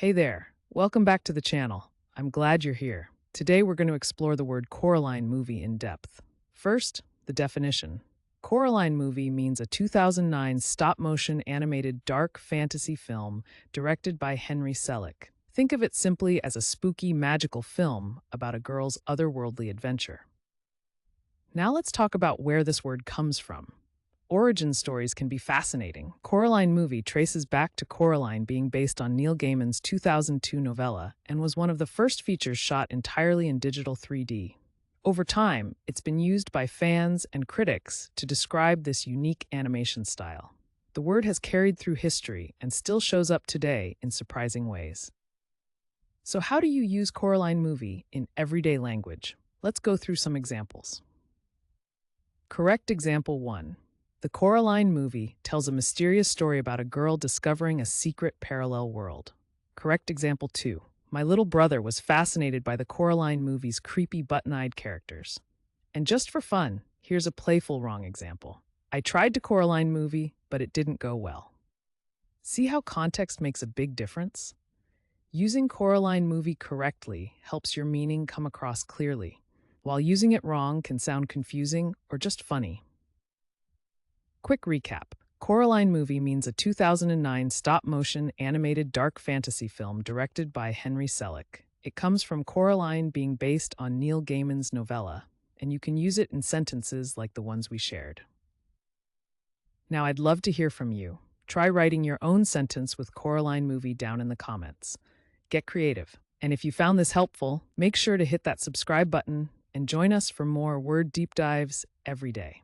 Hey there, welcome back to the channel. I'm glad you're here. Today we're going to explore the word Coraline movie in depth. First, the definition. Coraline movie means a 2009 stop-motion animated dark fantasy film directed by Henry Selick. Think of it simply as a spooky, magical film about a girl's otherworldly adventure. Now let's talk about where this word comes from. Origin stories can be fascinating. Coraline movie traces back to Coraline being based on Neil Gaiman's 2002 novella and was one of the first features shot entirely in digital 3D. Over time, it's been used by fans and critics to describe this unique animation style. The word has carried through history and still shows up today in surprising ways. So how do you use Coraline movie in everyday language? Let's go through some examples. Correct example 1. The Coraline movie tells a mysterious story about a girl discovering a secret parallel world. Correct example 2. My little brother was fascinated by the Coraline movie's creepy button-eyed characters. And just for fun, here's a playful wrong example. I tried to Coraline movie, but it didn't go well. See how context makes a big difference? Using Coraline movie correctly helps your meaning come across clearly, while using it wrong can sound confusing or just funny. Quick recap. Coraline movie means a 2009 stop-motion animated dark fantasy film directed by Henry Selick. It comes from Coraline being based on Neil Gaiman's novella, and you can use it in sentences like the ones we shared. Now I'd love to hear from you. Try writing your own sentence with Coraline movie down in the comments. Get creative. And if you found this helpful, make sure to hit that subscribe button and join us for more word deep dives every day.